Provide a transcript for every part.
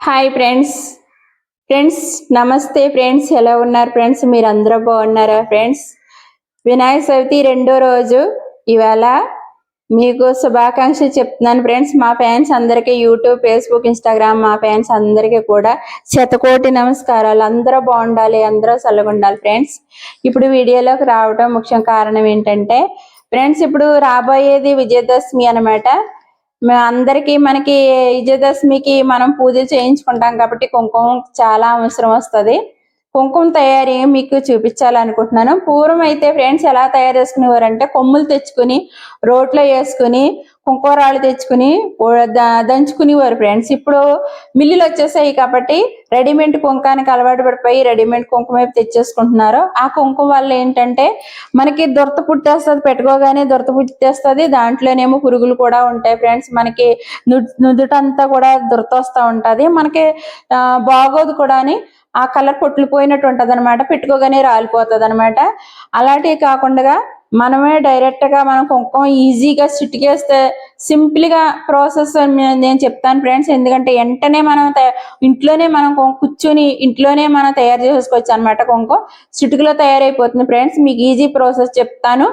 Hi friends. Friends నమస్తే friends. ఎలా ఉన్నారు ఫ్రెండ్స్? మీరు అందరూ బాగున్నారా ఫ్రెండ్స్? వినాయక చవితి రెండో రోజు ఇవాళ మీకు శుభాకాంక్షలు చెప్తున్నాను ఫ్రెండ్స్. మా ఫ్యాన్స్ అందరికీ యూట్యూబ్, ఫేస్బుక్, ఇన్స్టాగ్రామ్ మా ఫ్యాన్స్ అందరికీ కూడా శతకోటి నమస్కారాలు. అందరూ బాగుండాలి, అందరూ చల్లగుండాలి ఫ్రెండ్స్. ఇప్పుడు వీడియోలోకి రావడం ముఖ్య కారణం ఏంటంటే ఫ్రెండ్స్, ఇప్పుడు రాబోయేది విజయదశమి అనమాట. అందరికి మనకి విజయదశమికి మనం పూజలు చేయించుకుంటాం కాబట్టి కుంకుమ చాలా అవసరం వస్తుంది. కుంకుమ తయారీ మీకు చూపించాలనుకుంటున్నాను. పూర్వం అయితే ఫ్రెండ్స్ ఎలా తయారు చేసుకునేవారంటే కొమ్ములు తెచ్చుకుని రోట్లో వేసుకుని కుంకుమరాళ్ళు తెచ్చుకుని దంచుకునేవారు ఫ్రెండ్స్. ఇప్పుడు మిల్లులు వచ్చేసాయి కాబట్టి రెడీమేడ్ కుంకానికి అలవాటు పడిపోయి రెడీమేడ్ కుంకుమ తెచ్చేసుకుంటున్నారు. ఆ కుంకుమ వల్ల ఏంటంటే మనకి దురద పుట్టేస్తుంది, పెట్టుకోగానే దురద పుట్టేస్తుంది. దాంట్లోనేమో పురుగులు కూడా ఉంటాయి ఫ్రెండ్స్. మనకి నుదుటంతా కూడా దురద వస్తూ ఉంటుంది, మనకి బాగోదు కూడా. అని ఆ కలర్ పొట్లిపోయినట్టు ఉంటది అనమాట, పెట్టుకోగానే రాలిపోతుంది అనమాట. అలాంటివి కాకుండా మనమే డైరెక్ట్ గా మనం కుంకుమ ఈజీగా చిటికేస్తే సింపుల్ గా ప్రాసెస్ నేను చెప్తాను ఫ్రెండ్స్. ఎందుకంటే వెంటనే మనం ఇంట్లోనే మనం కూర్చుని ఇంట్లోనే మనం తయారు చేసుకోవచ్చు అనమాట. కుంకుమ చిటికలో తయారైపోతుంది ఫ్రెండ్స్. మీకు ఈజీ ప్రాసెస్ చెప్తాను.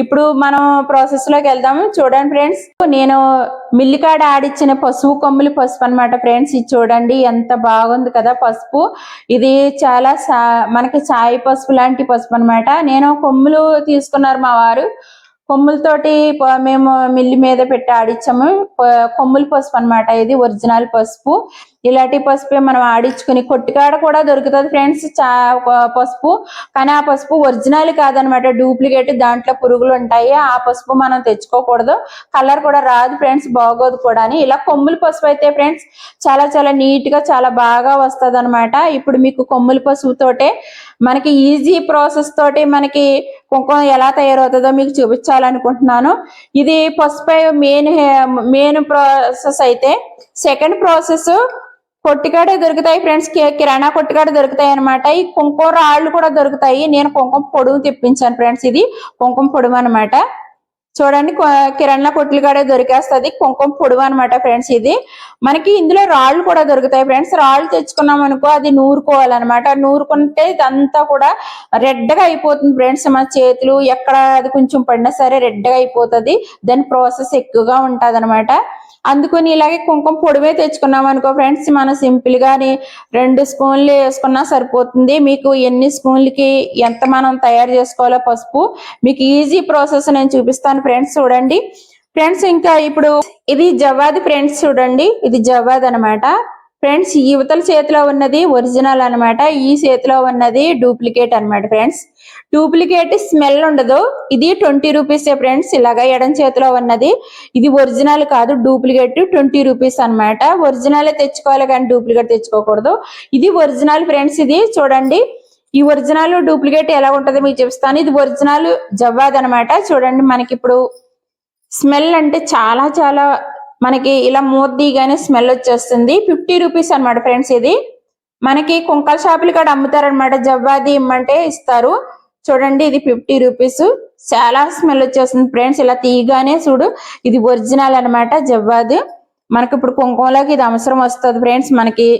ఇప్పుడు మనం ప్రాసెస్ లోకి వెళ్దాము. చూడండి ఫ్రెండ్స్, నేను మిల్లికాడ ఆడిచ్చిన పసుపు కొమ్ములు పసుపు అనమాట ఫ్రెండ్స్. ఇది చూడండి ఎంత బాగుంది కదా పసుపు. ఇది చాలా మనకి చాయ్ పసుపు లాంటి పసుపు అనమాట. నేను కొమ్ములు తీసుకున్నారు మా వారు. కొమ్ములతోటి మేము మిల్లి మీద పెట్టి ఆడిచ్చాము. కొమ్ముల పసుపు అనమాట. ఇది ఒరిజినల్ పసుపు. ఇలాంటి పసుపు మనం ఆడించుకుని కొట్టికాడ కూడా దొరుకుతుంది ఫ్రెండ్స్ పసుపు. కానీ ఆ పసుపు ఒరిజినల్ కాదనమాట, డూప్లికేట్. దాంట్లో పురుగులు ఉంటాయి. ఆ పసుపు మనం తెచ్చుకోకూడదు, కలర్ కూడా రాదు ఫ్రెండ్స్, బాగోదు కూడా. అని ఇలా కొమ్ముల పసుపు అయితే ఫ్రెండ్స్ చాలా చాలా నీట్ గా చాలా బాగా వస్తుంది అనమాట. ఇప్పుడు మీకు కొమ్ముల పసుపు తోటే మనకి ఈజీ ప్రాసెస్ తోటి మనకి కుంకుమ ఎలా తయారవుతుందో మీకు చూపించాలనుకుంటున్నాను. ఇది పసుపు మెయిన్ ప్రాసెస్ అయితే సెకండ్ ప్రాసెస్ కొట్టికాడే దొరుకుతాయి ఫ్రెండ్స్. కిరాణా కొట్టికాడ దొరుకుతాయి అనమాట. ఈ కుంకుమ రాళ్ళు కూడా దొరుకుతాయి. నేను కుంకుమ పొడుగు తెప్పించాను ఫ్రెండ్స్. ఇది కుంకుమ పొడుగు అనమాట. చూడండి, కిరాణా కొట్లు కాడే దొరికేస్తుంది కుంకుమ పొడుగు అనమాట ఫ్రెండ్స్. ఇది మనకి ఇందులో రాళ్ళు కూడా దొరుకుతాయి ఫ్రెండ్స్. రాళ్ళు తెచ్చుకున్నాం అనుకో అది నూరుకోవాలన్నమాట. నూరుకుంటే ఇదంతా కూడా రెడ్గా అయిపోతుంది ఫ్రెండ్స్. మన చేతులు ఎక్కడ అది కొంచెం పడినా సరే రెడ్గా అయిపోతుంది. దాని ప్రాసెస్ ఎక్కువగా ఉంటుంది అనమాట. అందుకని ఇలాగే కుంకుమ పొడివే తెచ్చుకున్నాం అనుకో ఫ్రెండ్స్, మనం సింపుల్ గాని 2 స్పూన్లు వేసుకున్నా సరిపోతుంది. మీకు ఎన్ని స్పూన్లకి ఎంత మనం తయారు చేసుకోవాలో పసుపు మీకు ఈజీ ప్రాసెస్ నేను చూపిస్తాను ఫ్రెండ్స్. చూడండి ఫ్రెండ్స్, ఇంకా ఇప్పుడు ఇది జవ్వాది ఫ్రెండ్స్. చూడండి, ఇది జవ్వాది అనమాట ఫ్రెండ్స్. ఈ యువతల చేతిలో ఉన్నది ఒరిజినల్ అనమాట, ఈ చేతిలో ఉన్నది డూప్లికేట్ అనమాట ఫ్రెండ్స్. డూప్లికేట్ స్మెల్ ఉండదు. ఇది 20 రూపీసే ఫ్రెండ్స్. ఇలాగా ఎడం చేతిలో ఉన్నది ఇది ఒరిజినల్ కాదు, డూప్లికేట్ 20 రూపీస్ అనమాట. ఒరిజినల్ తెచ్చుకోవాలి కానీ డూప్లికేట్ తెచ్చుకోకూడదు. ఇది ఒరిజినల్ ఫ్రెండ్స్. ఇది చూడండి, ఈ ఒరిజినల్ డూప్లికేట్ ఎలా ఉంటుందో మీకు చూపిస్తాను. ఇది ఒరిజినల్ జవ్వాది అనమాట. చూడండి, మనకి ఇప్పుడు స్మెల్ అంటే చాలా చాలా మనకి ఇలా మూతీగానే స్మెల్ వచ్చేస్తుంది. 50 రూపీస్ అనమాట ఫ్రెండ్స్. ఇది మనకి కుంకాల షాపులు కూడా అమ్ముతారనమాట. జవ్వాది ఇమ్మంటే ఇస్తారు. చూడండి, ఇది 50 రూపీస్. చాలా స్మెల్ వచ్చేస్తుంది ఫ్రెండ్స్. ఇలా తీయగానే చూడు, ఇది ఒరిజినల్ అనమాట జవ్వాది. మనకి ఇప్పుడు కుంకుమలోకి ఇది అవసరం వస్తుంది ఫ్రెండ్స్ మనకి.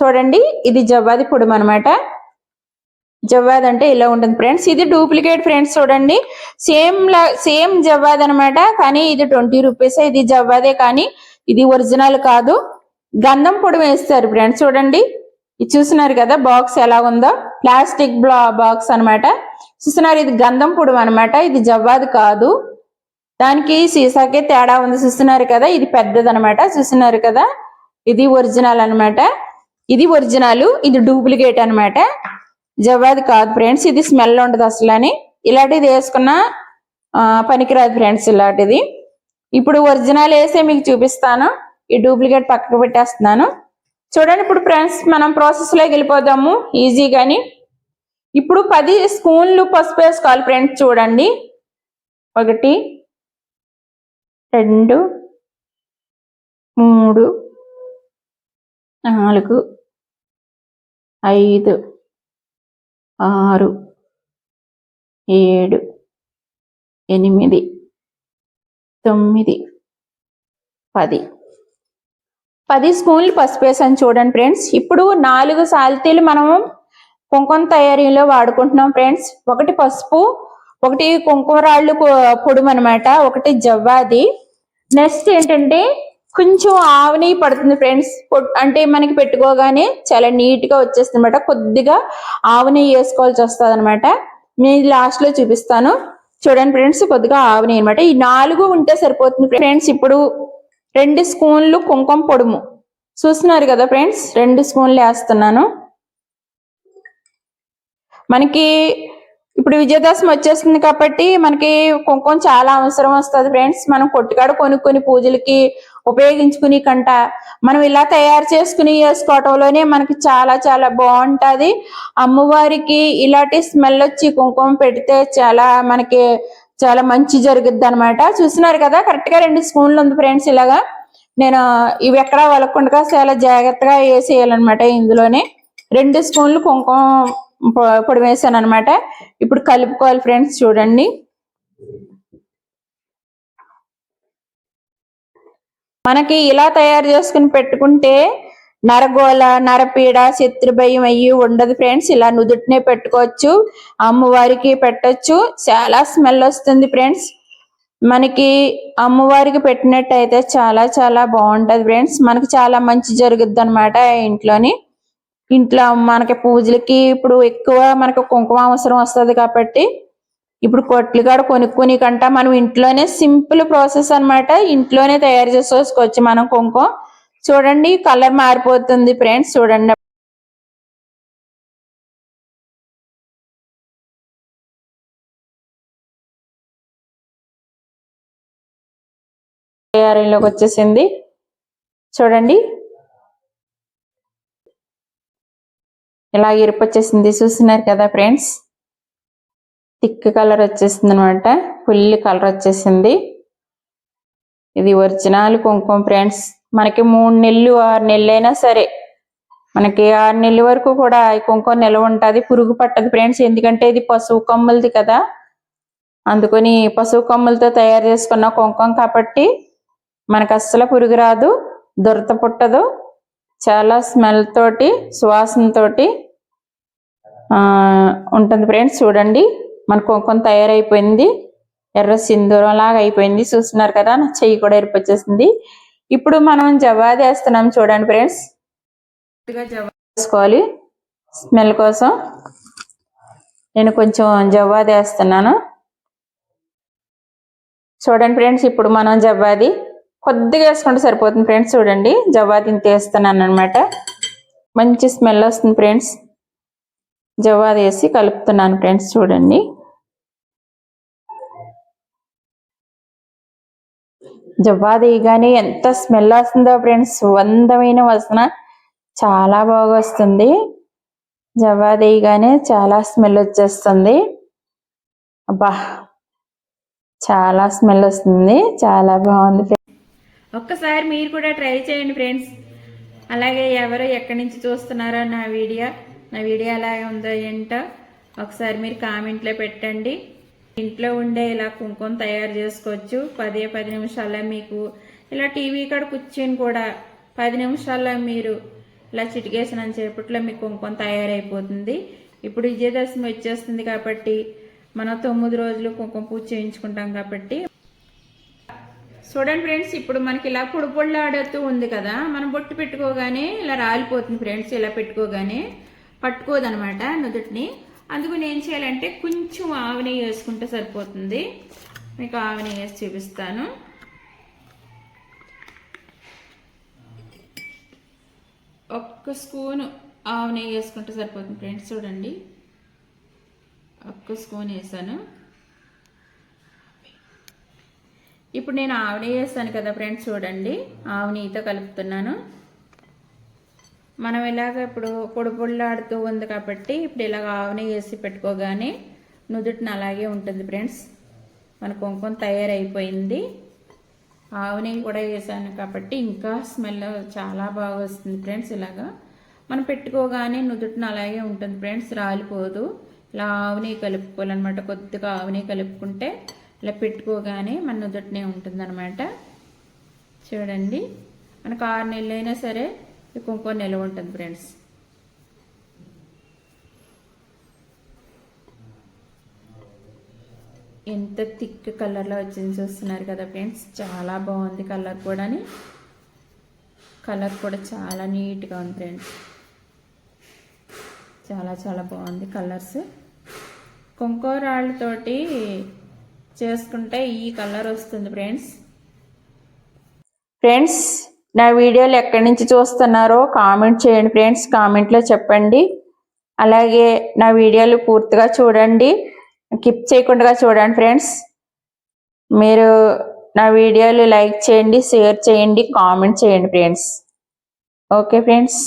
చూడండి, ఇది జవ్వాది పొడి అనమాట. జవ్వాది అంటే ఇలా ఉంటుంది ఫ్రెండ్స్. ఇది డూప్లికేట్ ఫ్రెండ్స్. చూడండి, సేమ్ జవ్వాది అనమాట, కానీ ఇది 20 రూపీస్. ఇది జవ్వాదే కానీ ఇది ఒరిజినల్ కాదు. గంధం పొడి వేస్తారు ఫ్రెండ్స్. చూడండి, ఇది చూస్తున్నారు కదా బాక్స్ ఎలా ఉందో, ప్లాస్టిక్ బాక్స్ అనమాట. చూస్తున్నారు, ఇది గంధం పొడి అనమాట. ఇది జవ్వాది కాదు, దానికి సీసాకే తేడా ఉంది. చూస్తున్నారు కదా, ఇది పెద్దది అనమాట. చూస్తున్నారు కదా, ఇది ఒరిజినల్ అనమాట. ఇది ఒరిజినల్, ఇది డూప్లికేట్ అనమాట. జవ్వాది కాదు ఫ్రెండ్స్. ఇది స్మెల్ ఉండదు అసలు. అని ఇలాంటిది వేసుకున్న పనికిరాదు ఫ్రెండ్స్ ఇలాంటిది. ఇప్పుడు ఒరిజినల్ వేసే మీకు చూపిస్తాను. ఈ డూప్లికేట్ పక్కకు పెట్టేస్తున్నాను. చూడండి, ఇప్పుడు ఫ్రెండ్స్ మనం ప్రాసెస్ లోకి వెళ్ళిపోదాము ఈజీగాని. ఇప్పుడు 10 స్పూన్లు పసుపు వేసుకోవాలి ఫ్రెండ్స్. చూడండి, 1 2 3 4 5 6 7 8 9 10 10 స్పూన్లు పసుపు వేసాను చూడండి ఫ్రెండ్స్. ఇప్పుడు 4 సాల్తీలు మనము కుంకుమ తయారీలో వాడుకుంటున్నాం ఫ్రెండ్స్. ఒకటి పసుపు, ఒకటి కుంకుమ రాళ్ళు పొడుము అనమాట, ఒకటి జవ్వాది. నెక్స్ట్ ఏంటంటే కొంచెం ఆవు నెయ్యి పడుతుంది ఫ్రెండ్స్. అంటే మనకి పెట్టుకోగానే చాలా నీట్ గా వచ్చేస్తుంది అనమాట. కొద్దిగా ఆవు నెయ్యి వేసుకోవాల్సి వస్తుంది అనమాట. నేను లాస్ట్ లో చూపిస్తాను చూడండి ఫ్రెండ్స్. కొద్దిగా ఆవు నెయ్యి అనమాట. ఈ 4 ఉంటే సరిపోతుంది ఫ్రెండ్స్. ఇప్పుడు 2 స్పూన్లు కుంకుమ పొడుము చూస్తున్నారు కదా ఫ్రెండ్స్, 2 స్పూన్లు వేస్తున్నాను. మనకి ఇప్పుడు విజయదశమి వచ్చేస్తుంది కాబట్టి మనకి కుంకుమ చాలా అవసరం వస్తుంది ఫ్రెండ్స్. మనం కొట్టుకాడ కొనుక్కొని పూజలకి ఉపయోగించుకుని కంట మనం ఇలా తయారు చేసుకుని వేసుకోవటంలోనే మనకి చాలా చాలా బాగుంటుంది. అమ్మవారికి ఇలాంటి స్మెల్ వచ్చి కుంకుమ పెడితే మనకి చాలా మంచి జరుగుద్ది అనమాట. చూస్తున్నారు కదా కరెక్ట్ గా 2 స్పూన్లు ఉంది ఫ్రెండ్స్. ఇలాగా నేను ఇవి ఎక్కడా వలకుండా చాలా జాగ్రత్తగా వేసేయాలన్నమాట. ఇందులోనే 2 స్పూన్లు కుంకుమ పొడి వేసాను అనమాట. ఇప్పుడు కలుపుకోవాలి ఫ్రెండ్స్. చూడండి మనకి ఇలా తయారు చేసుకుని పెట్టుకుంటే నరగోళ, నరపీడ, శత్రుభయం అయ్యి ఉండదు ఫ్రెండ్స్. ఇలా నుదుటినే పెట్టుకోవచ్చు, అమ్మవారికి పెట్టచ్చు. చాలా స్మెల్ వస్తుంది ఫ్రెండ్స్. మనకి అమ్మవారికి పెట్టినట్టయితే చాలా చాలా బాగుంటది ఫ్రెండ్స్. మనకి చాలా మంచి జరుగుద్ది అనమాట. ఇంట్లో మనకి పూజలకి ఇప్పుడు ఎక్కువ మనకు కుంకుమ అవసరం వస్తుంది కాబట్టి ఇప్పుడు కొట్లుగాడ కొనుక్కొని కంట మనం ఇంట్లోనే సింపుల్ ప్రాసెస్ అనమాట. ఇంట్లోనే తయారు చేసుకోవచ్చు మనం కుంకుమ. చూడండి కలర్ మారిపోతుంది ఫ్రెండ్స్. చూడండి తయారీలోకి వచ్చేసింది. చూడండి ఇలా ఎరుపు వచ్చేసింది. చూస్తున్నారు కదా ఫ్రెండ్స్, థిక్ కలర్ వచ్చేసింది అనమాట. ఫుల్ కలర్ వచ్చేసింది. ఇది ఒరిజినల్ కుంకుమ ఫ్రెండ్స్. మనకి 3 నెలలు 6 నెలలు అయినా సరే మనకి 6 నెలల వరకు కూడా ఈ కుంకుమ నిల్వ ఉంటుంది. పురుగు పట్టదు ఫ్రెండ్స్. ఎందుకంటే ఇది పశువు కొమ్ములది కదా, అందుకని పశువు కొమ్ములతో తయారు చేసుకున్న కుంకుమ కాబట్టి మనకు అస్సలు పురుగు రాదు, దురద పుట్టదు. చాలా స్మెల్ తోటి సువాసనతోటి ఉంటుంది ఫ్రెండ్స్. చూడండి మన కుంకుమ తయారైపోయింది. ఎర్ర సింధూరం లాగా అయిపోయింది. చూస్తున్నారు కదా, నా చెయ్యి కూడా ఎరుపు వచ్చేసింది. ఇప్పుడు మనం జవ్వాది వేస్తున్నాం చూడండి ఫ్రెండ్స్. జవ్వాది వేసుకోవాలి స్మెల్ కోసం. నేను కొంచెం జవ్వాది వేస్తున్నాను చూడండి ఫ్రెండ్స్. ఇప్పుడు మనం జవ్వాది కొద్దిగా వేసుకుంటే సరిపోతుంది ఫ్రెండ్స్. చూడండి జవ్వాది ఇంత వేస్తున్నాను అనమాట. మంచి స్మెల్ వస్తుంది ఫ్రెండ్స్. జవ్వాది వేసి కలుపుతున్నాను ఫ్రెండ్స్. చూడండి జవ్వాది కానీ ఎంత స్మెల్ వస్తుందో ఫ్రెండ్స్. సుగంధమైన వాసన చాలా బాగా వస్తుంది. జవ్వాది కానీ చాలా స్మెల్ వచ్చేస్తుంది. అబ్బా చాలా స్మెల్ వస్తుంది. చాలా బాగుంది. ఒక్కసారి మీరు కూడా ట్రై చేయండి ఫ్రెండ్స్. అలాగే ఎవరు ఎక్కడి నుంచి చూస్తున్నారో నా వీడియో ఎలా ఉందో ఏంటో ఒకసారి మీరు కామెంట్లో పెట్టండి. ఇంట్లో ఉండే ఇలా కుంకుమ తయారు చేసుకోవచ్చు. 10 నిమిషాల్లో మీకు ఇలా టీవీ కాడ కూర్చొని కూడా 10 నిమిషాల్లో మీరు ఇలా చిటికేసినంత సేపట్లో మీకు కుంకుమ తయారైపోతుంది. ఇప్పుడు విజయదశమి వచ్చేస్తుంది కాబట్టి మనం 9 రోజులు కుంకుమ పూజ చేయించుకుంటాం కాబట్టి. చూడండి ఫ్రెండ్స్, ఇప్పుడు మనకి ఇలా పొడిపొళ్ళాడుతూ ఉంది కదా, మనం బొట్టు పెట్టుకోగానే ఇలా రాలిపోతుంది ఫ్రెండ్స్. ఇలా పెట్టుకోగానే పట్టుకోదనమాట నుదుటిని. అందుకని ఏం చేయాలంటే కొంచెం ఆవు నెయ్యి వేసుకుంటే సరిపోతుంది. మీకు ఆవు నెయ్యి వేసి చూపిస్తాను. ఒక్క స్పూను ఆవు నెయ్యి వేసుకుంటే సరిపోతుంది ఫ్రెండ్స్. చూడండి ఒక్క స్పూన్ వేసాను. ఇప్పుడు నేను ఆవు నెయ్యి వేస్తాను కదా ఫ్రెండ్స్. చూడండి ఆవు నెయ్యితో కలుపుతున్నాను. మనం ఇలాగ ఇప్పుడు పొడిపొళ్ళాడుతూ ఉంది కాబట్టి ఇప్పుడు ఇలాగ ఆవు నెయ్యి వేసి పెట్టుకోగానే నుదుటిని అలాగే ఉంటుంది ఫ్రెండ్స్. మన కుంకుమ తయారైపోయింది. ఆవు నెయ్యి కూడా వేసాను కాబట్టి ఇంకా స్మెల్ చాలా బాగా వస్తుంది ఫ్రెండ్స్. ఇలాగా మనం పెట్టుకోగానే నుదుటిని అలాగే ఉంటుంది ఫ్రెండ్స్, రాలిపోదు. ఇలా ఆవు నెయ్యి కలుపుకోవాలన్నమాట. కొద్దిగా ఆవు నెయ్యి కలుపుకుంటే ఇలా పెట్టుకోగానే మన నుదుటినే ఉంటుంది అనమాట. చూడండి మనకు 6 నెలలు అయినా సరే ఈ కుంకుమ నిల్వ ఉంటుంది ఫ్రెండ్స్. ఎంత థిక్ కలర్లో వచ్చింది చూస్తున్నారు కదా ఫ్రెండ్స్. చాలా బాగుంది కలర్ కూడా చాలా నీట్గా ఉంది ఫ్రెండ్స్. చాలా చాలా బాగుంది కలర్స్. కుంకుమ రాళ్ళతోటి చేసుకుంటే ఈ కలర్ వస్తుంది ఫ్రెండ్స్. నా వీడియోలు ఎక్కడి నుంచి చూస్తున్నారో కామెంట్ చేయండి ఫ్రెండ్స్. కామెంట్లో చెప్పండి. అలాగే నా వీడియోలు పూర్తిగా చూడండి, స్కిప్ చేయకుండా చూడండి ఫ్రెండ్స్. మీరు నా వీడియోలు లైక్ చేయండి, షేర్ చేయండి, కామెంట్ చేయండి ఫ్రెండ్స్. Okay friends.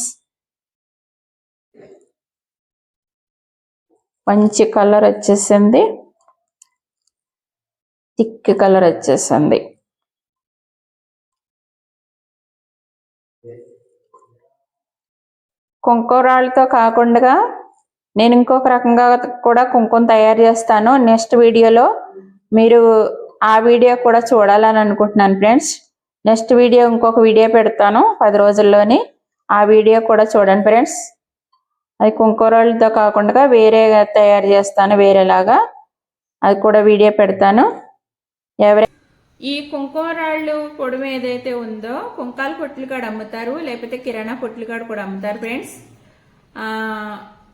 మంచి కలర్ వచ్చేసింది, థిక్ కలర్ వచ్చేసింది. కుంకుమ రాళ్ళతో కాకుండా నేను ఇంకొక రకంగా కూడా కుంకుమ తయారు చేస్తాను. నెక్స్ట్ వీడియోలో మీరు ఆ వీడియో కూడా చూడాలని అనుకుంటున్నాను ఫ్రెండ్స్. నెక్స్ట్ వీడియో ఇంకొక వీడియో పెడతాను 10 రోజుల్లోని. ఆ వీడియో కూడా చూడండి ఫ్రెండ్స్. అది కుంకుమ రాళ్ళతో కాకుండా వేరే తయారు చేస్తాను, వేరేలాగా. అది కూడా వీడియో పెడతాను. ఈ కుంకుమ రాళ్ళు పొడుము ఏదైతే ఉందో కుంకాల పొట్లు కాడ అమ్ముతారు, లేకపోతే కిరాణా పొట్లు కాడ కూడా అమ్ముతారు ఫ్రెండ్స్.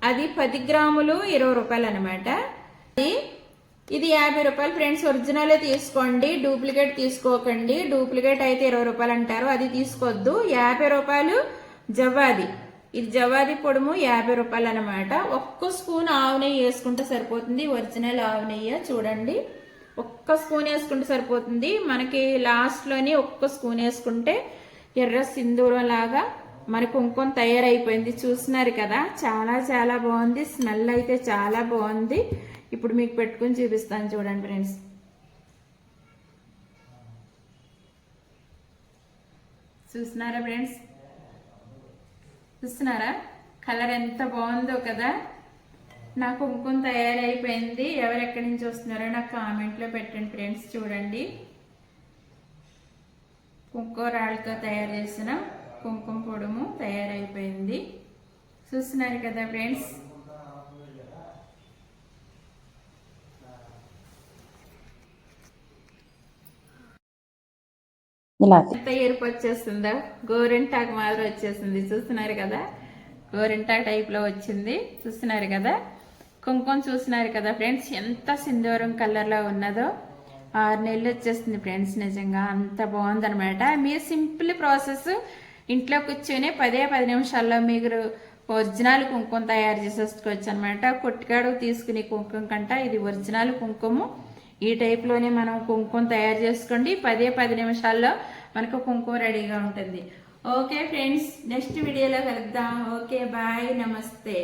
అది 10 గ్రాములు 20 రూపాయలు అనమాట. ఇది 50 రూపాయలు ఫ్రెండ్స్. ఒరిజినలే తీసుకోండి, డూప్లికేట్ తీసుకోకండి. డూప్లికేట్ అయితే 20 రూపాయలు అంటారు, అది తీసుకోవద్దు. 50 రూపాయలు జవ్వాది. ఇది జవ్వాది పొడుము 50 రూపాయలు అనమాట. ఒక్క స్పూన్ ఆవు నెయ్యి వేసుకుంటే సరిపోతుంది. ఒరిజినల్ ఆవు నెయ్యి చూడండి, ఒక్క స్పూన్ వేసుకుంటే సరిపోతుంది. మనకి లాస్ట్లోని ఒక్క స్పూన్ వేసుకుంటే ఎర్ర సింధూరం లాగా మన కుంకుమ తయారైపోయింది. చూస్తున్నారు కదా, చాలా చాలా బాగుంది. స్మెల్ అయితే చాలా బాగుంది. ఇప్పుడు మీకు పెట్టుకుని చూపిస్తాను చూడండి ఫ్రెండ్స్. చూస్తున్నారా ఫ్రెండ్స్, చూస్తున్నారా కలర్ ఎంత బాగుందో కదా. నా కుంకుమ తయారైపోయింది. ఎవరెక్కడి నుంచి వస్తున్నారో నాకు కామెంట్లో పెట్టండి ఫ్రెండ్స్. చూడండి, కుంకుమ రాళ్ళతో తయారు చేసిన కుంకుమ పొడుము తయారైపోయింది. చూస్తున్నారు కదా ఫ్రెండ్స్. ఎంత ఎరుపు వచ్చేస్తుందో, గోరింటాకు మాదిరి వచ్చేసింది. చూస్తున్నారు కదా, గోరింటాకు టైప్లో వచ్చింది. చూస్తున్నారు కదా కుంకుమ. చూస్తున్నారు కదా ఫ్రెండ్స్, ఎంత సింధూరం కలర్లో ఉన్నదో. 6 నెలలు వచ్చేస్తుంది ఫ్రెండ్స్. నిజంగా అంత బాగుందనమాట. మీరు సింపుల్ ప్రాసెస్ ఇంట్లో కూర్చొని 10 నిమిషాల్లో మీరు ఒరిజినల్ కుంకుమ తయారు చేసేసుకోవచ్చు అనమాట. కొట్టుకాడు తీసుకునే కుంకుమ కంట ఇది ఒరిజినల్ కుంకుమ. ఈ టైప్లోనే మనం కుంకుమ తయారు చేసుకోండి. 10 నిమిషాల్లో మనకు కుంకుమ రెడీగా ఉంటుంది. ఓకే ఫ్రెండ్స్, నెక్స్ట్ వీడియోలో కలుద్దాం. ఓకే, బాయ్, నమస్తే.